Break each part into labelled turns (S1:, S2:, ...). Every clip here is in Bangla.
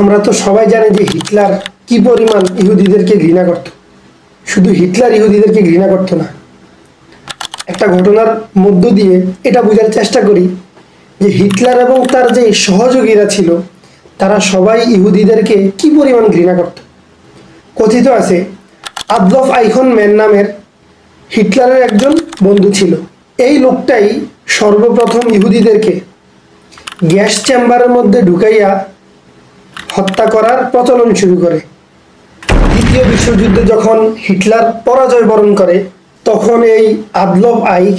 S1: আমরা তো সবাই জানি যে হিটলার কি পরিমাণ ইহুদিদেরকে ঘৃণা করত। শুধু হিটলার ইহুদিদেরকে ঘৃণা করতো না, একটা ঘটনার মধ্য দিয়ে এটা বোঝার চেষ্টা করি যে হিটলার এবং তার যে সহযোগীরা ছিল তারা সবাই ইহুদিদেরকে কি পরিমাণ ঘৃণা করত। কথিত আছে আদলফ আইখনম্যান নামের হিটলারের একজন বন্ধু ছিল। এই লোকটাই সর্বপ্রথম ইহুদিদেরকে গ্যাস চেম্বারের মধ্যে ঢুকাইয়া হত্যা করার প্রচলন শুরু করে। দ্বিতীয় বিশ্বযুদ্ধে যখন হিটলার পরাজয় বরণ করে তখন এই আদলফ আইখ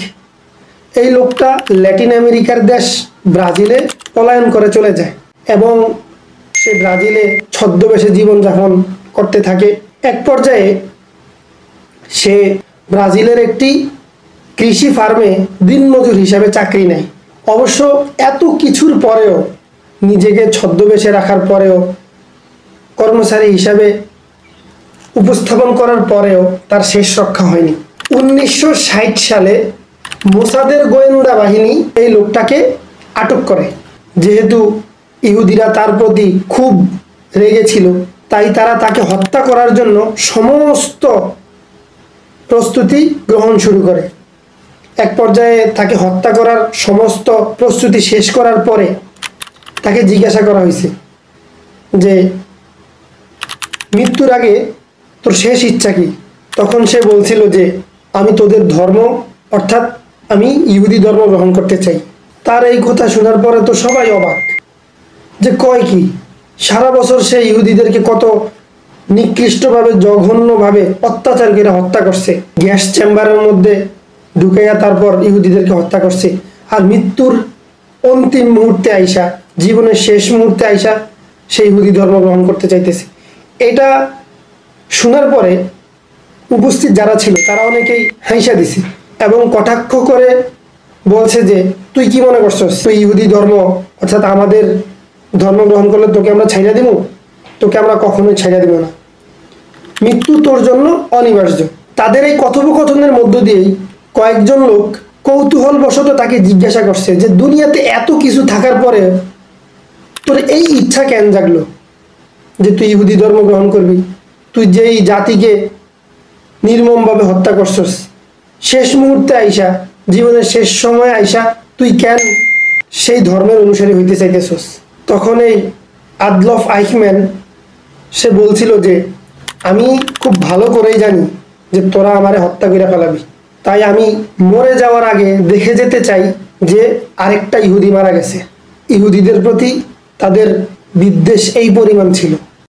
S1: এই লোকটা ল্যাটিন আমেরিকার দেশ ব্রাজিলে পলায়ন করে চলে যায় এবং সে ব্রাজিলে ছদ্মবেশে জীবনযাপন করতে থাকে। এক পর্যায়ে সে ব্রাজিলের একটি কৃষি ফার্মে দিনমজুর হিসাবে চাকরি নেয়। অবশ্য এত কিছুর পরেও, নিজেকে ছদ্মবেশে রাখার পরেও, কর্মচারী হিসাবে উপস্থাপন করার পরেও তার শেষ রক্ষা হয়নি। 1960 সালে মোসাদের গোয়েন্দা বাহিনী এই লোকটাকে আটক করে। যেহেতু ইহুদিরা তার প্রতি খুব রেগেছিল, তাই তারা তাকে হত্যা করার জন্য সমস্ত প্রস্তুতি গ্রহণ শুরু করে। এক পর্যায়ে তাকে হত্যা করার সমস্ত প্রস্তুতি শেষ করার পরে তাকে জিজ্ঞাসা করা হয়েছে যে মৃত্যুর আগে তোর শেষ ইচ্ছা কি? তখন সে বলছিল যে আমি তোদের ধর্ম অর্থাৎ আমি ইহুদি ধর্ম গ্রহণ করতে চাই। তার এই কথা শোনার পরে তো সবাই অবাক যে কয় কি, সারা বছর সে ইহুদিদেরকে কত নিকৃষ্টভাবে জঘন্যভাবে অত্যাচার করে হত্যা করছে, গ্যাস চেম্বারের মধ্যে ঢুকাইয়া তারপর ইহুদিদেরকে হত্যা করছে, আর মৃত্যুর অন্তিম মুহূর্তে আইসা, জীবনের শেষ মুহূর্তে আইসা সেই ইহুদি ধর্ম গ্রহণ করতে চাইতেছে। এটা শোনার পরে উপস্থিত যারা ছিল তারা অনেকেই হাইসা দিছে এবং কটাক্ষ করে বলছে যে তুই কি মনে করছস, তুই ইহুদি ধর্ম অর্থাৎ আমাদের ধর্ম গ্রহণ করলে তোকে আমরা ছাইড়া দিব? তোকে আমরা কখনোই ছাইড়া দিব না, মৃত্যু তোর জন্য অনিবার্য। তাদের এই কথোপকথনের মধ্য দিয়েই কয়েকজন লোক কৌতূহলবশত তাকে জিজ্ঞাসা করছে যে দুনিয়াতে এত কিছু থাকার পরে তোর এই ইচ্ছা কেন জাগলো যে তুই ইহুদি ধর্ম গ্রহণ করবি? তুই যেই জাতিকে নির্মমভাবে হত্যা করছস, শেষ মুহূর্তে আইসা, জীবনের শেষ সময় আইসা তুই কেন সেই ধর্মের অনুসারী হইতে চাইতেছস? তখন এই আদলফ আইখম্যান সে বলছিল যে আমি খুব ভালো করেই জানি যে তোরা আমারে হত্যা করে ফেলাবি, তাই আমি মরে যাওয়ার আগে দেখে যেতে চাই যে আরেকটা ইহুদি মারা গেছে। ইহুদিদের প্রতি তাদের বিদ্বেষ এই পরিমাণ ছিল।